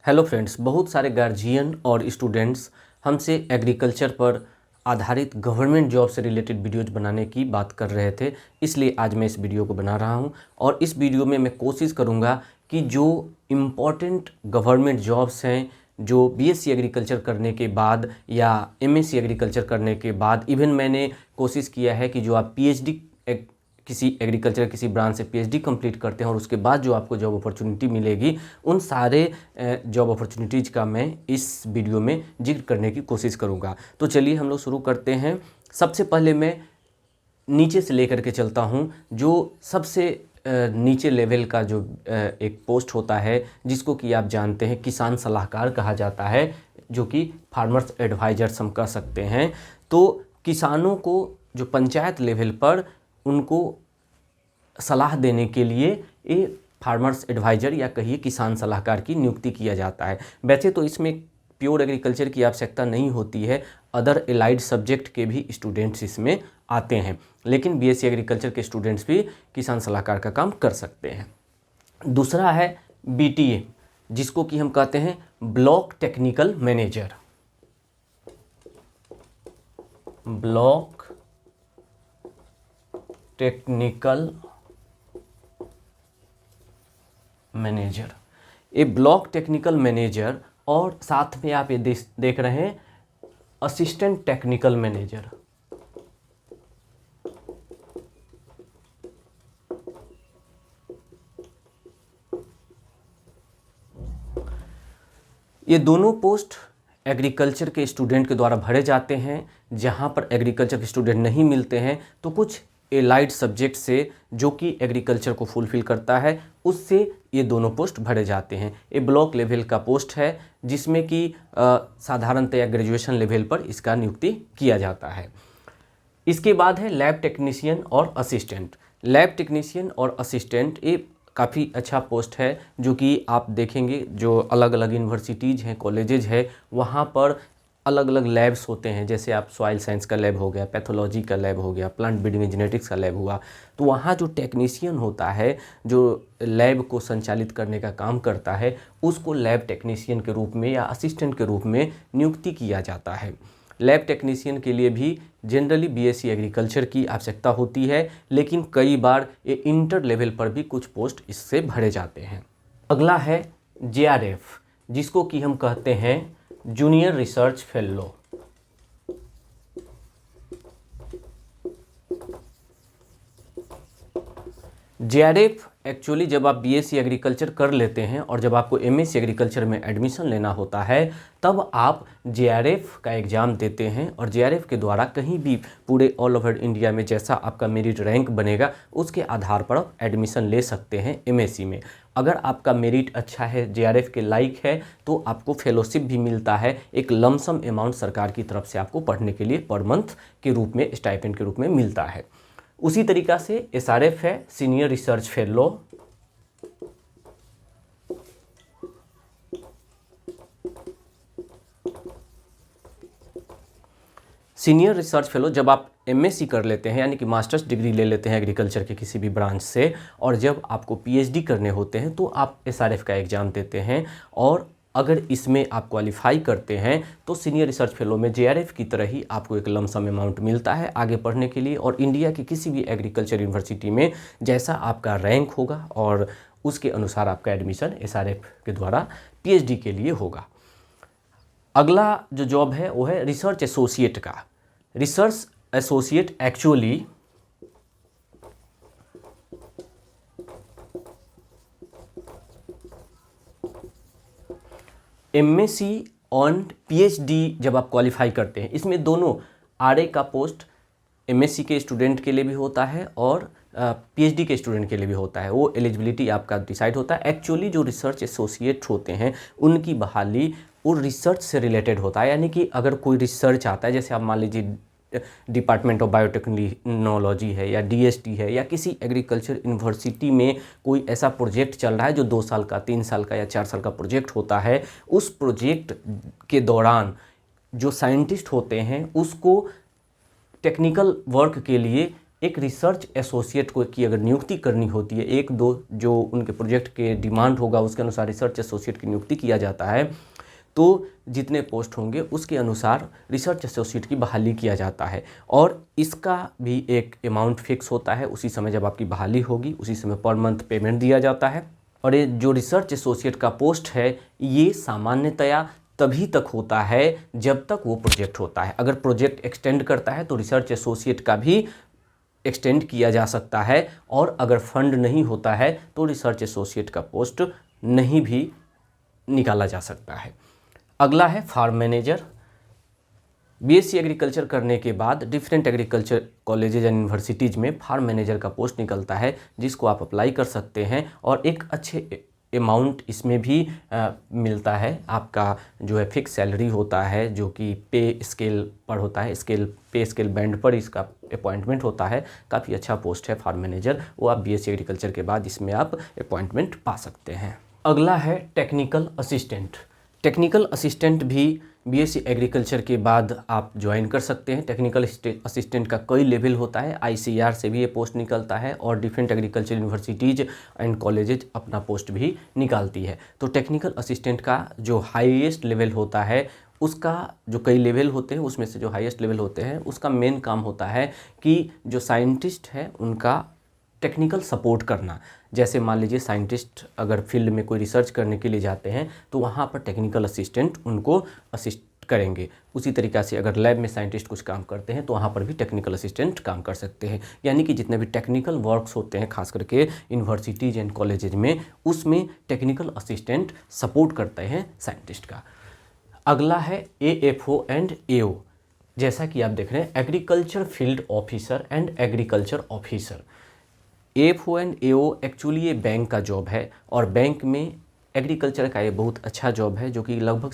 Hello friends, बहुत सारे guardian और स्टूडेंट्स हमसे एग्रीकल्चर पर आधारित गवर्नमेंट जॉब से रिलेटेड वीडियोज बनाने की बात कर रहे थे। इसलिए आज मैं इस वीडियो को बना रहा हूं और इस वीडियो में मैं कोशिश करूंगा कि जो इम्पॉर्टेंट गवर्नमेंट जॉब्स हैं, जो बीएससी एग्रीकल्चर करने के बाद या एमएससी एग्रीकल्चर करने के बाद, इवन मैंने कोशिश किया है कि जो आप पीएचडी किसी एग्रीकल्चर किसी ब्रांच से पीएचडी कंप्लीट करते हैं और उसके बाद जो आपको जॉब अपॉर्चुनिटी मिलेगी, उन सारे जॉब अपॉर्चुनिटीज़ का मैं इस वीडियो में जिक्र करने की कोशिश करूंगा। तो चलिए हम लोग शुरू करते हैं। सबसे पहले मैं नीचे से लेकर के चलता हूं। जो सबसे नीचे लेवल का जो एक पोस्ट होता है, जिसको कि आप जानते हैं किसान सलाहकार कहा जाता है, जो कि फार्मर्स एडवाइजर्स हम कह सकते हैं। तो किसानों को जो पंचायत लेवल पर उनको सलाह देने के लिए ये फार्मर्स एडवाइज़र या कहिए किसान सलाहकार की नियुक्ति किया जाता है। वैसे तो इसमें प्योर एग्रीकल्चर की आवश्यकता नहीं होती है, अदर एलाइड सब्जेक्ट के भी स्टूडेंट्स इसमें आते हैं, लेकिन बीएससी एग्रीकल्चर के स्टूडेंट्स भी किसान सलाहकार का काम कर सकते हैं। दूसरा है बीटीए, जिसको कि हम कहते हैं block technical manager. Block technical manager, ये ब्लॉक टेक्निकल मैनेजर और साथ में आप ये देख रहे हैं असिस्टेंट टेक्निकल मैनेजर। ये दोनों पोस्ट एग्रीकल्चर के स्टूडेंट के द्वारा भरे जाते हैं। जहां पर एग्रीकल्चर के स्टूडेंट नहीं मिलते हैं तो कुछ एलाइड सब्जेक्ट से जो कि एग्रीकल्चर को फुलफिल करता है, उससे ये दोनों पोस्ट भरे जाते हैं। ये ब्लॉक लेवल का पोस्ट है, जिसमें कि साधारणतया ग्रेजुएशन लेवल पर इसका नियुक्ति किया जाता है। इसके बाद है लैब टेक्नीशियन और असिस्टेंट। लैब टेक्नीशियन और असिस्टेंट ये काफ़ी अच्छा पोस्ट है, जो कि आप देखेंगे जो अलग अलग यूनिवर्सिटीज़ हैं, कॉलेजेज है, वहाँ पर अलग अलग लैब्स होते हैं। जैसे आप सॉइल साइंस का लैब हो गया, पैथोलॉजी का लैब हो गया, प्लांट ब्रीडिंग जेनेटिक्स का लैब हुआ, तो वहाँ जो टेक्नीशियन होता है, जो लैब को संचालित करने का काम करता है, उसको लैब टेक्नीशियन के रूप में या असिस्टेंट के रूप में नियुक्ति किया जाता है। लैब टेक्नीशियन के लिए भी जनरली बीएससी एग्रीकल्चर की आवश्यकता होती है, लेकिन कई बार ये इंटर लेवल पर भी कुछ पोस्ट इससे भरे जाते हैं। अगला है जेआरएफ, जिसको कि हम कहते हैं junior research fellow. JRF actually जब आप बीएससी एग्रीकल्चर कर लेते हैं और जब आपको एमएससी एग्रीकल्चर में एडमिशन लेना होता है, तब आप जेआरएफ का एग्ज़ाम देते हैं और जेआरएफ के द्वारा कहीं भी पूरे ऑल ओवर इंडिया में जैसा आपका मेरिट रैंक बनेगा, उसके आधार पर आप एडमिशन ले सकते हैं एमएससी में। अगर आपका मेरिट अच्छा है, जेआरएफ के लायक है, तो आपको फेलोशिप भी मिलता है। एक लमसम अमाउंट सरकार की तरफ से आपको पढ़ने के लिए पर मंथ के रूप में, स्टाइपेंड के रूप में मिलता है। उसी तरीक़ा से एसआरएफ है senior research fellow. Senior research fellow जब आप एमएससी कर लेते हैं, यानी कि मास्टर्स डिग्री ले लेते हैं एग्रीकल्चर के किसी भी ब्रांच से, और जब आपको पीएचडी करने होते हैं तो आप एसआरएफ का एग्ज़ाम देते हैं, और अगर इसमें आप क्वालिफाई करते हैं तो सीनियर रिसर्च फेलो में जेआरएफ की तरह ही आपको एक लमसम अमाउंट मिलता है आगे पढ़ने के लिए। और इंडिया की किसी भी एग्रीकल्चर यूनिवर्सिटी में जैसा आपका रैंक होगा और उसके अनुसार आपका एडमिशन एसआरएफ के द्वारा पीएचडी के लिए होगा। अगला जो जॉब है वो है रिसर्च एसोसिएट का। रिसर्च एसोसिएट एक्चुअली एमएससी और पीएचडी जब आप क्वालिफाई करते हैं, इसमें दोनों आरए का पोस्ट एमएससी के स्टूडेंट के लिए भी होता है और पीएचडी के स्टूडेंट के लिए भी होता है। वो एलिजिबिलिटी आपका डिसाइड होता है। एक्चुअली जो रिसर्च एसोसिएट होते हैं, उनकी बहाली वो रिसर्च से रिलेटेड होता है, यानी कि अगर कोई रिसर्च आता है, जैसे आप मान लीजिए डिपार्टमेंट ऑफ बायोटेक्नोलॉजी है या डीएसटी है या किसी एग्रीकल्चर यूनिवर्सिटी में कोई ऐसा प्रोजेक्ट चल रहा है जो 2 साल का, 3 साल का या 4 साल का प्रोजेक्ट होता है, उस प्रोजेक्ट के दौरान जो साइंटिस्ट होते हैं उसको टेक्निकल वर्क के लिए एक रिसर्च एसोसिएट को की अगर नियुक्ति करनी होती है, एक दो जो उनके प्रोजेक्ट के डिमांड होगा उसके अनुसार रिसर्च एसोसिएट की नियुक्ति किया जाता है, तो जितने पोस्ट होंगे उसके अनुसार रिसर्च एसोसिएट की बहाली किया जाता है। और इसका भी एक अमाउंट फिक्स होता है, उसी समय जब आपकी बहाली होगी उसी समय पर मंथ पेमेंट दिया जाता है। और ये जो रिसर्च एसोसिएट का पोस्ट है ये सामान्यतया तभी तक होता है जब तक वो प्रोजेक्ट होता है। अगर प्रोजेक्ट एक्सटेंड करता है तो रिसर्च एसोसिएट का भी एक्सटेंड किया जा सकता है, और अगर फंड नहीं होता है तो रिसर्च एसोसिएट का पोस्ट नहीं भी निकाला जा सकता है। अगला है फार्म मैनेजर। बीएससी एग्रीकल्चर करने के बाद different agriculture colleges and universities में फार्म मैनेजर का पोस्ट निकलता है, जिसको आप अप्लाई कर सकते हैं और एक अच्छे अमाउंट इसमें भी मिलता है। आपका जो है फिक्स सैलरी होता है जो कि पे स्केल पर होता है, पे स्केल बैंड पर इसका अपॉइंटमेंट होता है। काफ़ी अच्छा पोस्ट है फार्म मैनेजर, वो आप बीएससी एग्रीकल्चर के बाद इसमें आप अपॉइंटमेंट पा सकते हैं। अगला है टेक्निकल असिस्टेंट। टेक्निकल असिस्टेंट भी बीएससी एग्रीकल्चर के बाद आप ज्वाइन कर सकते हैं। टेक्निकल असिस्टेंट का कई लेवल होता है, आईसीआर से भी ये पोस्ट निकलता है और different agriculture universities and colleges अपना पोस्ट भी निकालती है। तो टेक्निकल असिस्टेंट का जो हाईएस्ट लेवल होता है, उसका जो कई लेवल होते हैं उसमें से जो हाईएस्ट लेवल होते हैं उसका मेन काम होता है कि जो साइंटिस्ट है उनका टेक्निकल सपोर्ट करना। जैसे मान लीजिए साइंटिस्ट अगर फील्ड में कोई रिसर्च करने के लिए जाते हैं तो वहाँ पर टेक्निकल असिस्टेंट उनको असिस्ट करेंगे। उसी तरीक़ा से अगर लैब में साइंटिस्ट कुछ काम करते हैं तो वहाँ पर भी टेक्निकल असिस्टेंट काम कर सकते हैं। यानी कि जितने भी टेक्निकल वर्क्स होते हैं खास करके यूनिवर्सिटीज़ एंड कॉलेजेज में, उसमें टेक्निकल असिस्टेंट सपोर्ट करते हैं साइंटिस्ट का। अगला है AFO एंड AO। जैसा कि आप देख रहे हैं agriculture field officer and agriculture officer. AFO and AO actually ये बैंक का जॉब है और बैंक में एग्रीकल्चर का ये बहुत अच्छा जॉब है जो कि लगभग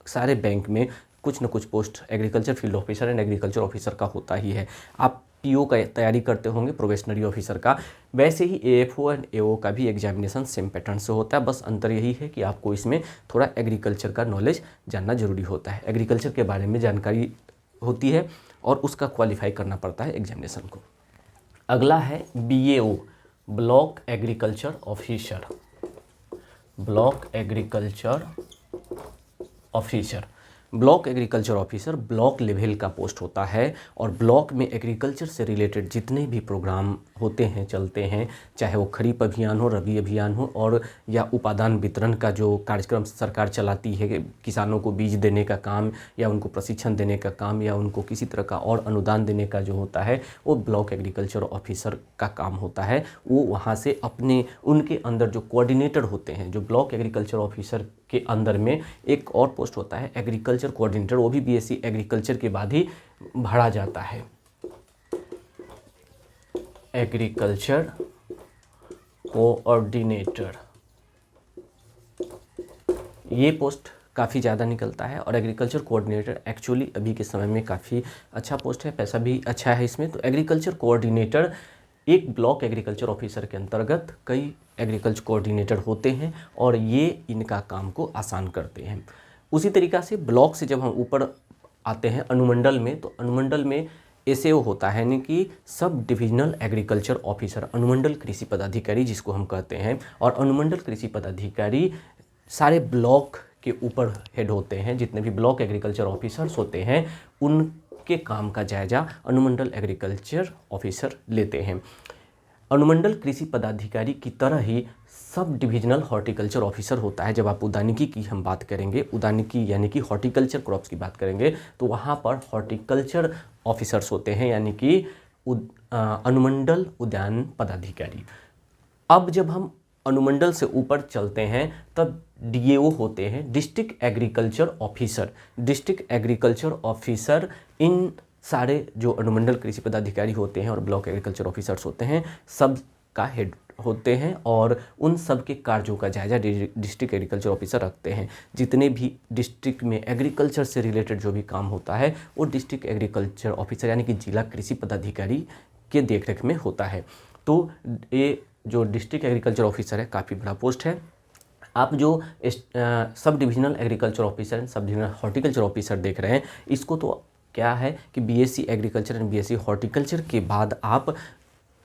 सारे बैंक में कुछ न कुछ post agriculture field officer and agriculture officer का होता ही है। आप PO का तैयारी करते होंगे प्रोबेशनरी ऑफिसर का, वैसे ही AFO एंड AO का भी एग्जामिनेशन सेम पैटर्न से होता है। बस अंतर यही है कि आपको इसमें थोड़ा एग्रीकल्चर का नॉलेज जानना ज़रूरी होता है, एग्रीकल्चर के बारे में जानकारी होती है और उसका क्वालिफाई करना पड़ता है एग्जामिनेशन को। अगला है BAO, block agriculture officer. Block agriculture officer, block agriculture officer block level का पोस्ट होता है और ब्लॉक में एग्रीकल्चर से रिलेटेड जितने भी प्रोग्राम होते हैं चलते हैं, चाहे वो खरीफ अभियान हो, रबी अभियान हो और या उपादान वितरण का जो कार्यक्रम सरकार चलाती है, किसानों को बीज देने का काम या उनको प्रशिक्षण देने का काम या उनको किसी तरह का और अनुदान देने का जो होता है, वो ब्लॉक एग्रीकल्चर ऑफिसर का काम होता है। वो वहाँ से उनके अंदर जो कोऑर्डिनेटर होते हैं, जो ब्लॉक एग्रीकल्चर ऑफिसर के अंदर में एक और पोस्ट होता है एग्रीकल्चर कोऑर्डिनेटर, वो भी बीएससी एग्रीकल्चर के बाद ही भरा जाता है। एग्रीकल्चर कोऑर्डिनेटर, ये पोस्ट काफ़ी ज़्यादा निकलता है और एग्रीकल्चर कोऑर्डिनेटर एक्चुअली अभी के समय में काफ़ी अच्छा पोस्ट है, पैसा भी अच्छा है इसमें। तो एग्रीकल्चर कोऑर्डिनेटर एक ब्लॉक एग्रीकल्चर ऑफिसर के अंतर्गत कई एग्रीकल्चर कोऑर्डिनेटर होते हैं और ये इनका काम को आसान करते हैं। उसी तरीक़ा से ब्लॉक से जब हम ऊपर आते हैं अनुमंडल में, तो अनुमंडल में SAO होता है, यानी कि सब डिविजनल एग्रीकल्चर ऑफिसर, अनुमंडल कृषि पदाधिकारी जिसको हम कहते हैं। और अनुमंडल कृषि पदाधिकारी सारे ब्लॉक के ऊपर हेड होते हैं। जितने भी ब्लॉक एग्रीकल्चर ऑफिसर्स होते हैं उनके काम का जायजा अनुमंडल एग्रीकल्चर ऑफिसर लेते हैं। अनुमंडल कृषि पदाधिकारी की तरह ही सब डिविजनल हॉर्टिकल्चर ऑफिसर होता है। जब आप उद्यानिकी की हम बात करेंगे, उद्यानिकी यानी कि हॉर्टिकल्चर क्रॉप्स की बात करेंगे, तो वहाँ पर हॉर्टिकल्चर ऑफिसर्स होते हैं, यानी कि अनुमंडल उद्यान पदाधिकारी। अब जब हम अनुमंडल से ऊपर चलते हैं तब DAO होते हैं, district agriculture officer. District agriculture officer in सारे जो अनुमंडल कृषि पदाधिकारी होते हैं और ब्लॉक एग्रीकल्चर ऑफिसर्स होते हैं, सब का हेड होते हैं और उन सब के कार्यों का जायजा डिस्ट्रिक्ट एग्रीकल्चर ऑफिसर रखते हैं। जितने भी डिस्ट्रिक्ट में एग्रीकल्चर से रिलेटेड जो भी काम होता है वो डिस्ट्रिक्ट एग्रीकल्चर ऑफिसर यानी कि जिला कृषि पदाधिकारी के देखरेख में होता है। तो ये जो डिस्ट्रिक्ट एग्रीकल्चर ऑफिसर है काफ़ी बड़ा पोस्ट है। आप जो sub divisional agriculture officer, sub divisional horticulture officer देख रहे हैं, इसको तो क्या है कि BSc agriculture and BSc horticulture के बाद आप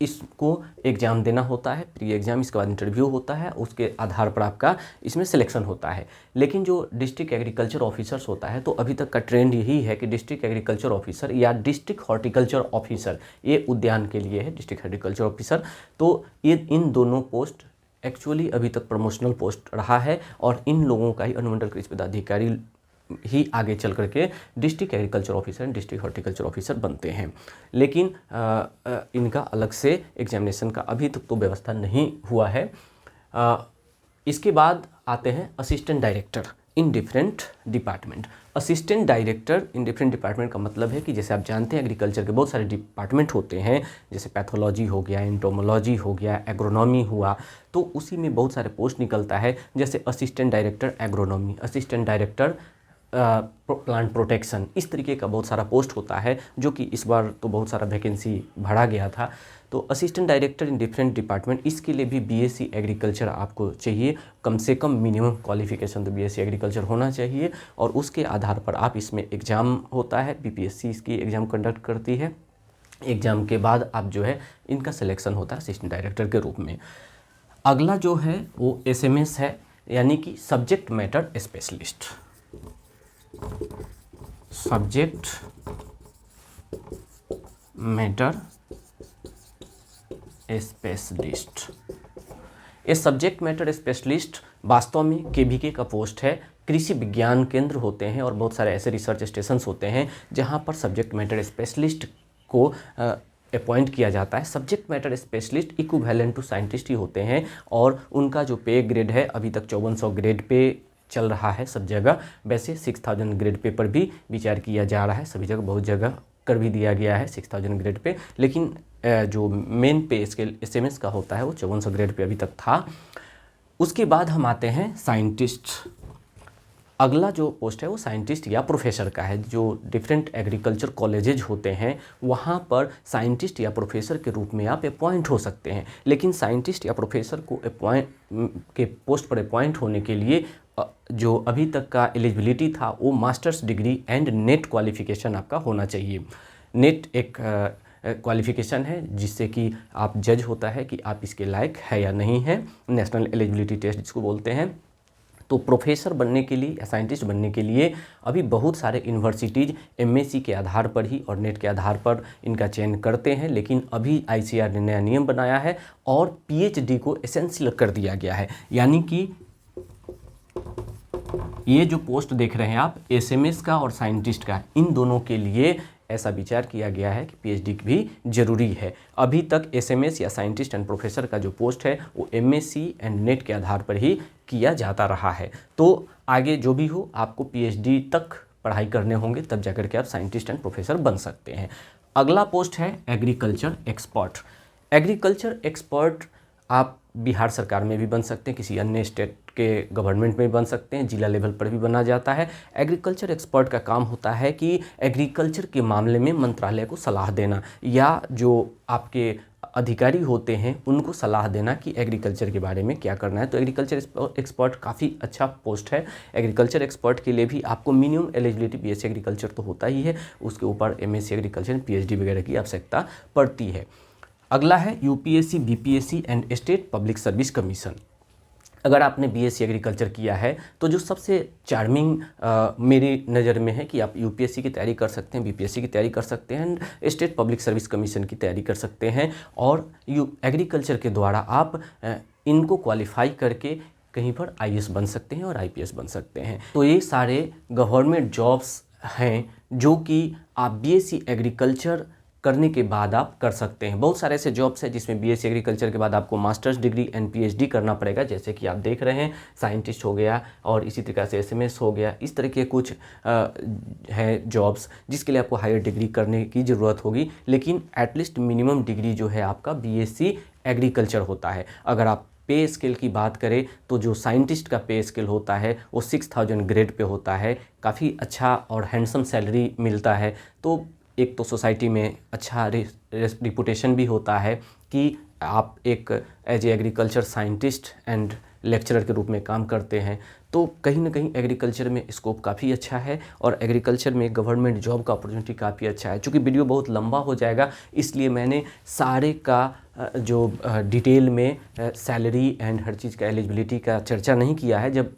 इसको एग्ज़ाम देना होता है, प्री एग्ज़ाम, इसके बाद इंटरव्यू होता है, उसके आधार पर आपका इसमें सिलेक्शन होता है। लेकिन जो डिस्ट्रिक्ट एग्रीकल्चर ऑफिसर्स होता है, तो अभी तक का ट्रेंड यही है कि डिस्ट्रिक्ट एग्रीकल्चर ऑफिसर या डिस्ट्रिक्ट हॉर्टिकल्चर ऑफिसर, ये उद्यान के लिए है, डिस्ट्रिक्ट हॉर्टिकल्चर ऑफिसर, तो ये इन दोनों पोस्ट एक्चुअली अभी तक प्रमोशनल पोस्ट रहा है और इन लोगों का ही अनुमंडल कृषि पदाधिकारी ही आगे चल करके district agriculture officer and district horticulture officer बनते हैं। लेकिन इनका अलग से एग्जामिनेशन का अभी तक तो व्यवस्था नहीं हुआ है। इसके बाद आते हैं assistant director in different department. Assistant director in different department का मतलब है कि जैसे आप जानते हैं एग्रीकल्चर के बहुत सारे डिपार्टमेंट होते हैं, जैसे पैथोलॉजी हो गया, एंटोमोलॉजी हो गया, एग्रोनॉमी हुआ, तो उसी में बहुत सारे पोस्ट निकलता है, जैसे assistant director agronomy, assistant director plant protection, इस तरीके का बहुत सारा पोस्ट होता है, जो कि इस बार तो बहुत सारा वैकेंसी भरा गया था। तो assistant director in different department, इसके लिए भी बीएससी एग्रीकल्चर आपको चाहिए, कम से कम मिनिमम क्वालिफिकेशन तो बीएससी एग्रीकल्चर होना चाहिए, और उसके आधार पर आप इसमें एग्ज़ाम होता है, बीपीएससी इसकी एग्ज़ाम कंडक्ट करती है। एग्ज़ाम के बाद आप जो है इनका सिलेक्शन होता है असिस्टेंट डायरेक्टर के रूप में। अगला जो है वो एसएमएस है, यानी कि subject matter specialist. Subject matter specialist, ये सब्जेक्ट मैटर स्पेशलिस्ट वास्तव में केवीके का पोस्ट है। कृषि विज्ञान केंद्र होते हैं और बहुत सारे ऐसे रिसर्च स्टेशंस होते हैं जहां पर सब्जेक्ट मैटर स्पेशलिस्ट को अपॉइंट किया जाता है। Subject matter specialist equivalent to scientist ही होते हैं, और उनका जो पे ग्रेड है अभी तक 5400 ग्रेड पे चल रहा है सब जगह। वैसे 6000 ग्रेड पे पर भी विचार किया जा रहा है, सभी जगह बहुत जगह कर भी दिया गया है 6000 ग्रेड पे, लेकिन जो मेन पे स्केल एसएमएस का होता है वो 5400 ग्रेड पे अभी तक था। उसके बाद हम आते हैं साइंटिस्ट। अगला जो पोस्ट है वो साइंटिस्ट या प्रोफेसर का है। जो डिफरेंट एग्रीकल्चर कॉलेजेज होते हैं वहाँ पर साइंटिस्ट या प्रोफेसर के रूप में आप अपॉइंट हो सकते हैं, लेकिन साइंटिस्ट या प्रोफेसर को के पोस्ट पर अपॉइंट होने के लिए जो अभी तक का एलिजिबिलिटी था वो masters degree and net qualification आपका होना चाहिए। नेट एक क्वालिफिकेशन है जिससे कि आप जज होता है कि आप इसके लायक है या नहीं है, नेशनल एलिजिबिलिटी टेस्ट जिसको बोलते हैं। तो प्रोफेसर बनने के लिए या साइंटिस्ट बनने के लिए अभी बहुत सारे यूनिवर्सिटीज़ एमएससी के आधार पर ही और नेट के आधार पर इनका चयन करते हैं, लेकिन अभी आईसीआर ने नया नियम बनाया है और पीएचडी को एसेंशियल कर दिया गया है। यानी कि ये जो पोस्ट देख रहे हैं आप एसएमएस का और साइंटिस्ट का, इन दोनों के लिए ऐसा विचार किया गया है कि पीएचडी भी जरूरी है। अभी तक एसएमएस या साइंटिस्ट एंड प्रोफेसर का जो पोस्ट है वो एमएससी एंड नेट के आधार पर ही किया जाता रहा है। तो आगे जो भी हो आपको पीएचडी तक पढ़ाई करने होंगे, तब जाकर के आप साइंटिस्ट एंड प्रोफेसर बन सकते हैं। अगला पोस्ट है एग्रीकल्चर एक्सपर्ट। एग्रीकल्चर एक्सपर्ट आप बिहार सरकार में भी बन सकते हैं, किसी अन्य स्टेट के गवर्नमेंट में भी बन सकते हैं, जिला लेवल पर भी बना जाता है। एग्रीकल्चर एक्सपर्ट का काम होता है कि एग्रीकल्चर के मामले में मंत्रालय को सलाह देना या जो आपके अधिकारी होते हैं उनको सलाह देना कि एग्रीकल्चर के बारे में क्या करना है। तो एग्रीकल्चर एक्सपर्ट काफ़ी अच्छा पोस्ट है। एग्रीकल्चर एक्सपर्ट के लिए भी आपको मिनिमम एलिजिबिलिटी बीएससी एग्रीकल्चर तो होता ही है, उसके ऊपर एमएससी एग्रीकल्चर पीएचडी वगैरह की आवश्यकता पड़ती है। अगला है UPSC BPSC and state public service commission. अगर आपने बीएससी एग्रीकल्चर किया है तो जो सबसे चार्मिंग मेरी नज़र में है कि आप यूपीएससी की तैयारी कर सकते हैं, बीपीएससी की तैयारी कर सकते हैं and state public service commission की तैयारी कर सकते हैं, और एग्रीकल्चर के द्वारा आप इनको क्वालिफाई करके कहीं पर आईएएस बन सकते हैं और आईपीएस बन सकते हैं। तो ये सारे गवर्नमेंट जॉब्स हैं जो कि आप बीएससी एग्रीकल्चर करने के बाद आप कर सकते हैं। बहुत सारे ऐसे जॉब्स हैं जिसमें बीएससी एग्रीकल्चर के बाद आपको मास्टर्स डिग्री एंड पीएचडी करना पड़ेगा, जैसे कि आप देख रहे हैं साइंटिस्ट हो गया और इसी तरीके से एसएमएस हो गया। इस तरह के कुछ है जॉब्स जिसके लिए आपको हायर डिग्री करने की ज़रूरत होगी, लेकिन एटलीस्ट मिनिमम डिग्री जो है आपका बीएससी एग्रीकल्चर होता है। अगर आप पे स्केल की बात करें तो जो साइंटिस्ट का पे स्केल होता है वो 6000 ग्रेड पे होता है, काफ़ी अच्छा और हैंडसम सैलरी मिलता है। तो एक तो सोसाइटी में अच्छा रिपुटेशन भी होता है कि आप एक as a agriculture scientist and lecturer के रूप में काम करते हैं। तो कहीं ना कहीं एग्रीकल्चर में स्कोप काफ़ी अच्छा है और एग्रीकल्चर में गवर्नमेंट जॉब का अपॉर्चुनिटी काफ़ी अच्छा है। चूँकि वीडियो बहुत लंबा हो जाएगा इसलिए मैंने सारे का जो डिटेल में सैलरी एंड हर चीज़ का एलिजिबिलिटी का चर्चा नहीं किया है। जब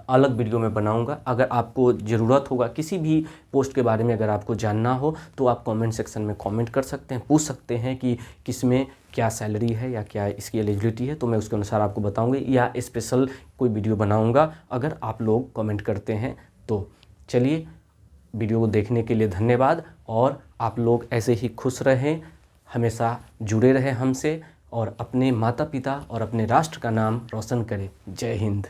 अलग वीडियो में बनाऊंगा, अगर आपको ज़रूरत होगा किसी भी पोस्ट के बारे में, अगर आपको जानना हो तो आप कमेंट सेक्शन में कमेंट कर सकते हैं, पूछ सकते हैं कि किसमें क्या सैलरी है या क्या इसकी एलिजिबिलिटी है, तो मैं उसके अनुसार आपको बताऊंगी या स्पेशल कोई वीडियो बनाऊंगा अगर आप लोग कमेंट करते हैं तो। चलिए, वीडियो को देखने के लिए धन्यवाद और आप लोग ऐसे ही खुश रहें, हमेशा जुड़े रहें हमसे और अपने माता पिता और अपने राष्ट्र का नाम रोशन करें। जय हिंद।